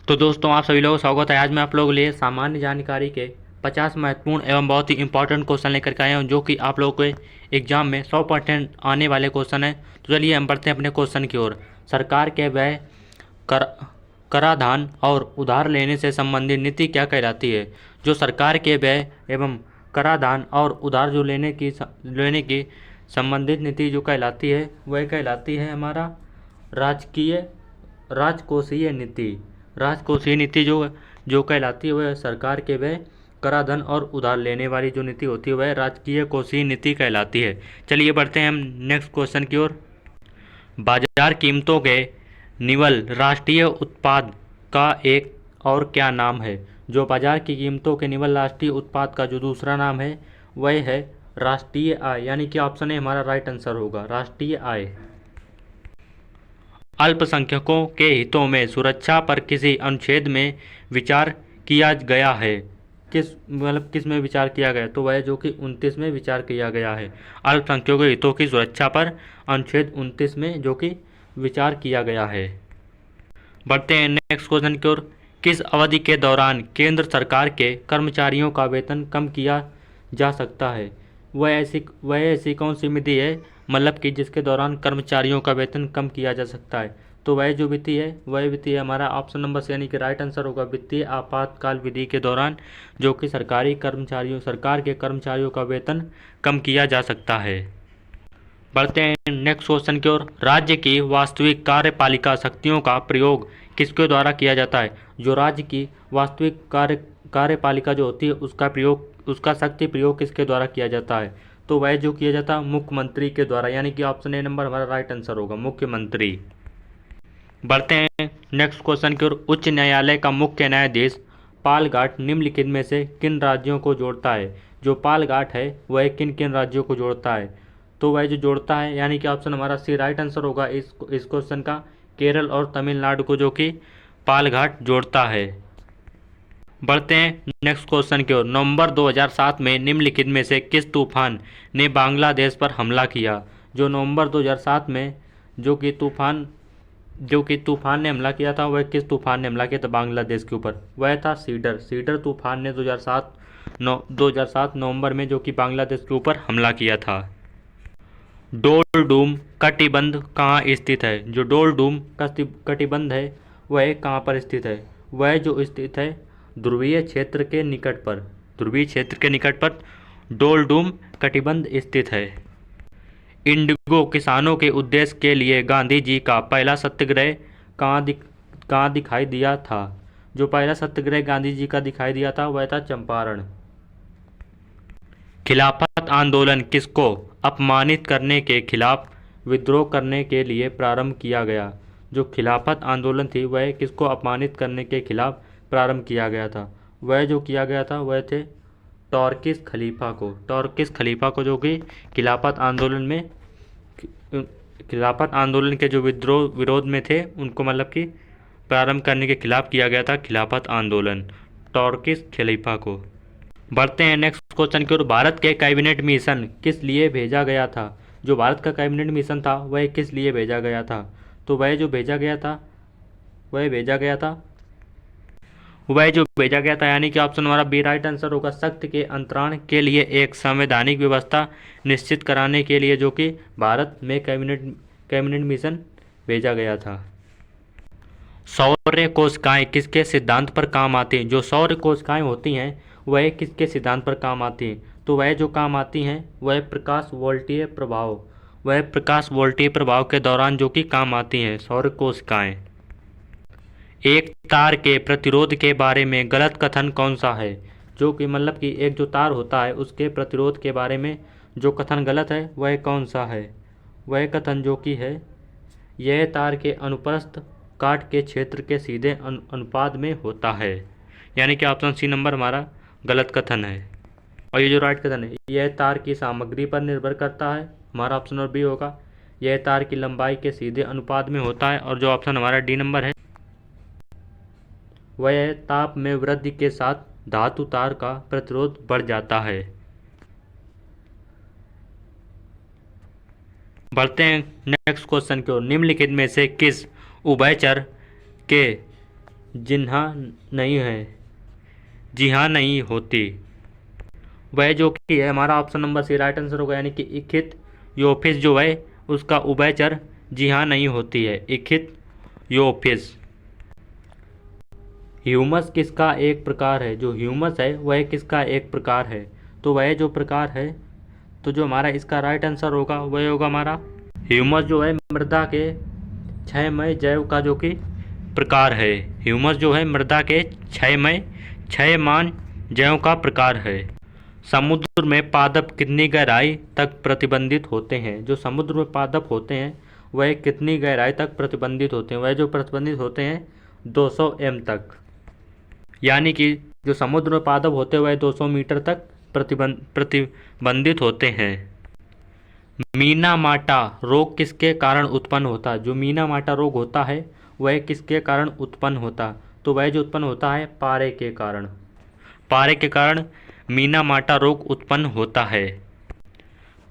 तो दोस्तों आप सभी लोगों का स्वागत है। आज मैं आप लोगों के लिए सामान्य जानकारी के 50 महत्वपूर्ण एवं बहुत ही इंपॉर्टेंट क्वेश्चन लेकर के आया हूँ, जो कि आप लोगों के एग्जाम में 100% आने वाले क्वेश्चन हैं। तो चलिए हम बढ़ते हैं अपने क्वेश्चन की ओर। सरकार के व्यय, कर कराधान और उधार लेने से संबंधित नीति क्या कहलाती है? जो सरकार के व्यय एवं कराधान और उधार जो लेने की संबंधित नीति जो कहलाती है, वह कहलाती है हमारा राजकीय राजकोषीय नीति। राजकोषीय नीति जो जो कहलाती है वह सरकार के व्यय, कराधान और उधार लेने वाली जो नीति होती है वह राजकीय कोषीय नीति कहलाती है। चलिए बढ़ते हैं हम नेक्स्ट क्वेश्चन की ओर। बाजार कीमतों के निवल राष्ट्रीय उत्पाद का एक और क्या नाम है? जो बाजार की कीमतों के निवल राष्ट्रीय उत्पाद का जो दूसरा नाम है वह है राष्ट्रीय आय, यानी कि ऑप्शन है हमारा राइट आंसर होगा राष्ट्रीय आय। अल्पसंख्यकों के हितों में सुरक्षा पर किसी अनुच्छेद में विचार किया गया है? किस में विचार किया गया? तो वह जो कि 29 में विचार किया गया है। अल्पसंख्यकों के हितों की सुरक्षा पर अनुच्छेद 29 में जो कि विचार किया गया है। बढ़ते हैं नेक्स्ट क्वेश्चन की ओर। किस अवधि के दौरान केंद्र सरकार के कर्मचारियों का वेतन कम किया जा सकता है? वह ऐसी कौन सी विधि है मतलब कि जिसके दौरान कर्मचारियों का वेतन कम किया जा सकता है? तो वह जो विधि है वह विधि है हमारा ऑप्शन नंबर से, यानी कि राइट आंसर होगा वित्तीय आपातकाल विधि के दौरान जो कि सरकार के कर्मचारियों का वेतन कम किया जा सकता है। बढ़ते हैं नेक्स्ट क्वेश्चन की ओर। राज्य की वास्तविक कार्यपालिका शक्तियों का प्रयोग किसके द्वारा किया जाता है? जो राज्य की वास्तविक कार्यपालिका जो होती है उसका शक्ति प्रयोग किसके द्वारा किया जाता है? तो वह जो किया जाता है मुख्यमंत्री के द्वारा, यानी कि ऑप्शन ए नंबर हमारा राइट आंसर होगा मुख्यमंत्री। बढ़ते हैं नेक्स्ट क्वेश्चन की ओर। उच्च न्यायालय का मुख्य न्यायाधीश पालघाट निम्नलिखित में से किन राज्यों को जोड़ता है? जो पालघाट है वह किन किन राज्यों को जोड़ता है? तो वह जो जोड़ता है, यानी कि ऑप्शन हमारा सी राइट आंसर होगा इस क्वेश्चन का, केरल और तमिलनाडु को जो कि पालघाट जोड़ता है। बढ़ते हैं नेक्स्ट क्वेश्चन की ओर। नवंबर 2007 में निम्नलिखित में से किस तूफान ने बांग्लादेश पर हमला किया? जो नवंबर 2007 में जो कि तूफान ने हमला किया था, वह किस तूफान ने हमला किया था बांग्लादेश के ऊपर? वह था सीडर तूफान ने 2007 नवंबर में जो कि बांग्लादेश के ऊपर हमला किया था। डोलडूम कटिबंध कहाँ स्थित है? जो डोलडूम कटिबंध है वह कहाँ पर स्थित है? वह जो स्थित है ध्रुवीय क्षेत्र के निकट पर डोलडूम कटिबंध स्थित है। इंडिगो किसानों के उद्देश्य के लिए गांधी जी का पहला सत्याग्रह कहाँ दिखाई दिया था? जो पहला सत्याग्रह गांधी जी का दिखाई दिया था वह था चंपारण। खिलाफत आंदोलन किसको अपमानित करने के खिलाफ विद्रोह करने के लिए प्रारंभ किया गया? जो खिलाफत आंदोलन थी वह किसको अपमानित करने के खिलाफ प्रारंभ किया गया था? वह जो किया गया था वह थे टॉर्किस खलीफा को जो कि खिलाफत आंदोलन के जो विरोध में थे उनको मतलब कि प्रारंभ करने के खिलाफ किया गया था खिलाफत आंदोलन, टॉर्किस खलीफा को। बढ़ते हैं नेक्स्ट क्वेश्चन की ओर। भारत के कैबिनेट मिशन किस लिए भेजा गया था? जो भारत का कैबिनेट मिशन था वह किस लिए भेजा गया था? तो वह जो भेजा गया था यानी कि ऑप्शन हमारा बी राइट आंसर होगा सख्त के अंतराण के लिए एक संवैधानिक व्यवस्था निश्चित कराने के लिए जो कि भारत में कैबिनेट मिशन भेजा गया था। सौर्य कोशिकाएं किसके सिद्धांत पर काम आती हैं? जो सौर्य कोशिकाएं होती हैं वह किसके सिद्धांत पर काम आती हैं? तो वह जो काम आती हैं वह प्रकाश वोल्टीय प्रभाव के दौरान जो कि काम आती हैं सौर कोशिकाएं। एक तार के प्रतिरोध के बारे में गलत कथन कौन सा है? जो कि मतलब कि एक जो तार होता है उसके प्रतिरोध के बारे में जो कथन गलत है वह कौन सा है? वह कथन जो कि है यह तार के अनुप्रस्थ काट के क्षेत्र के सीधे अनुपात में होता है, यानी कि ऑप्शन सी नंबर हमारा गलत कथन है। और ये जो राइट कथन है यह तार की सामग्री पर निर्भर करता है, हमारा ऑप्शन और बी होगा यह तार की लंबाई के सीधे अनुपात में होता है। और जो ऑप्शन हमारा डी नंबर है वह ताप में वृद्धि के साथ धातु तार का प्रतिरोध बढ़ जाता है। बढ़ते हैं नेक्स्ट क्वेश्चन की ओर। निम्नलिखित में से किस उभयचर के जिन्हा नहीं है, जी हाँ नहीं होती। वह जो कि है हमारा option number C right answer होगा, यानी कि इखित यूफिस जो है उसका उभयचर जी हाँ नहीं होती है, इखित यूफिस। ह्यूमस किसका एक प्रकार है, जो ह्यूमस है वह किसका एक प्रकार है, तो वह जो प्रकार है, तो जो हमारा इसका राइट आंसर होगा वह होगा हमारा ह्यूमस जो है मृदा के क्षयमय जैव का जो कि प्रकार है। ह्यूमस जो है मृदा के क्षयमान जैव का प्रकार है। समुद्र में पादप कितनी गहराई तक प्रतिबंधित होते हैं, जो समुद्र में पादप होते हैं वह कितनी गहराई तक प्रतिबंधित होते हैं, वह जो प्रतिबंधित होते हैं 200 m तक, यानी कि जो समुद्र में पादप होते हैं वह 200 मीटर तक प्रतिबंधित होते हैं। मीनामाटा रोग किसके कारण उत्पन्न होता है, जो मीनामाटा रोग होता है वह किसके कारण उत्पन्न होता, तो वह जो उत्पन्न होता है पारे के कारण, पारे के कारण मीनामाटा रोग उत्पन्न होता है।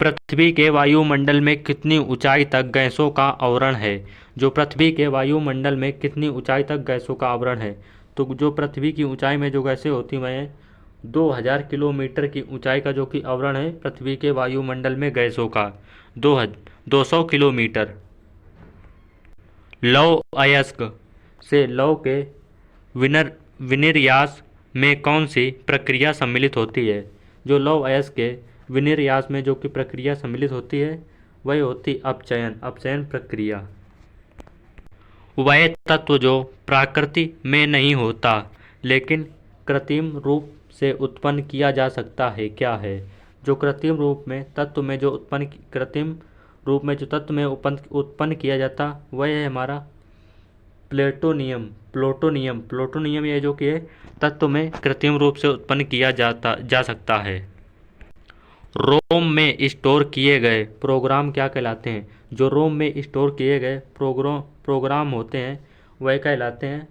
पृथ्वी के वायुमंडल में कितनी ऊंचाई तक गैसों का आवरण है, जो पृथ्वी के वायुमंडल में कितनी ऊंचाई तक गैसों का आवरण है, तो जो पृथ्वी की ऊंचाई में जो गैसें होती हैं 2000 किलोमीटर की ऊंचाई का जो कि आवरण है पृथ्वी के वायुमंडल में गैसों का 200 किलोमीटर। लौह अयस्क से लौह के विनिर्यास में कौन सी प्रक्रिया सम्मिलित होती है, जो लौह अयस्क के विनिर्यास में जो कि प्रक्रिया सम्मिलित होती है वह होती अपचयन प्रक्रिया। वह तत्व जो प्रकृति में नहीं होता लेकिन कृत्रिम रूप से उत्पन्न किया जा सकता है क्या है, जो कृत्रिम रूप में तत्व में जो कृत्रिम रूप में जो तत्व में उत्पन्न किया जाता वह है हमारा प्लूटोनियम ये जो कि तत्व में कृत्रिम रूप से उत्पन्न किया जा सकता है। रोम में स्टोर किए गए प्रोग्राम क्या कहलाते हैं, जो रोम में स्टोर किए गए प्रोग्राम होते हैं वह कहलाते हैं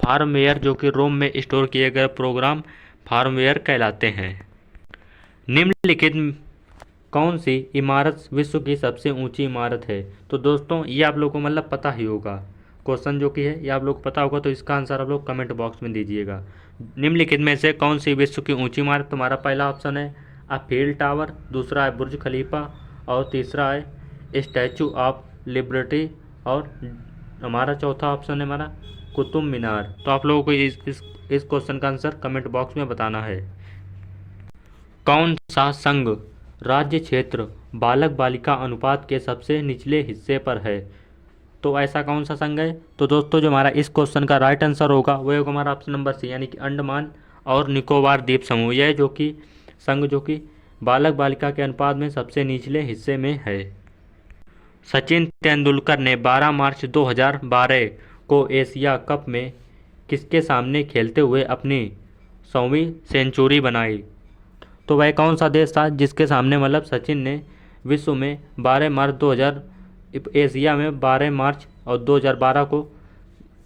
फार्मवेयर जो कि रोम में स्टोर किए गए प्रोग्राम फार्मवेयर कहलाते हैं। निम्नलिखित कौन सी इमारत विश्व की सबसे ऊंची इमारत है, तो दोस्तों ये आप लोगों को मतलब पता ही होगा, क्वेश्चन जो कि है ये आप लोग को पता होगा, तो इसका आंसर आप लोग कमेंट बॉक्स में दीजिएगा। निम्नलिखित में से कौन सी विश्व की ऊंची इमारत, तुम्हारा पहला ऑप्शन है अफील टावर, दूसरा है बुर्ज खलीफा और तीसरा है स्टैचू ऑफ लिबर्टी और हमारा चौथा ऑप्शन है हमारा कुतुब मीनार। तो आप लोगों को इस क्वेश्चन का आंसर कमेंट बॉक्स में बताना है। कौन सा संघ राज्य क्षेत्र बालक बालिका अनुपात के सबसे निचले हिस्से पर है, तो ऐसा कौन सा संघ है, तो दोस्तों जो हमारा इस क्वेश्चन का राइट आंसर होगा वह होगा हमारा ऑप्शन नंबर सी, यानी कि अंडमान और निकोबार द्वीप समूह। यह जो कि संघ जो कि बालक बालिका के अनुपात में सबसे निचले हिस्से में है। सचिन तेंदुलकर ने 12 मार्च 2012 को एशिया कप में किसके सामने खेलते हुए अपनी 100वीं सेंचुरी बनाई, तो वह कौन सा देश था जिसके सामने मतलब सचिन ने विश्व में 12 मार्च 2000 एशिया में 12 मार्च और 2012 को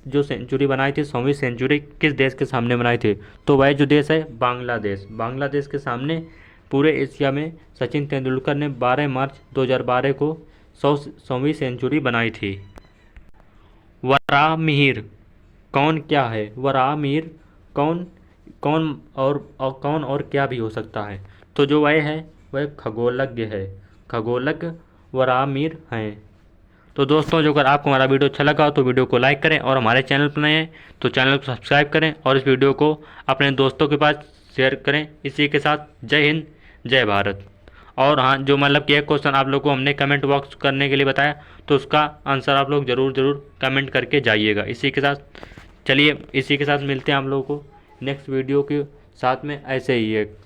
जो सेंचुरी बनाई थी 100वीं सेंचुरी किस देश के सामने बनाई थी, तो वह जो देश है बांग्लादेश के सामने पूरे एशिया में सचिन तेंदुलकर ने 12 मार्च 2012 को 100वीं सेंचुरी बनाई थी। वराहमिहिर कौन क्या है, वराहमिहिर कौन और क्या भी हो सकता है, तो जो वह है वह खगोलज्ञ वराहमिहिर हैं। तो दोस्तों जो अगर आपको हमारा वीडियो अच्छा लगा तो वीडियो को लाइक करें और हमारे चैनल पर नए हैं तो चैनल को सब्सक्राइब करें और इस वीडियो को अपने दोस्तों के पास शेयर करें। इसी के साथ जय हिंद जय भारत। और हाँ, जो मतलब कि एक क्वेश्चन आप लोग को हमने कमेंट बॉक्स करने के लिए बताया तो उसका आंसर आप लोग ज़रूर कमेंट करके जाइएगा। इसी के साथ मिलते हैं हम लोगों को नेक्स्ट वीडियो के साथ में ऐसे ही एक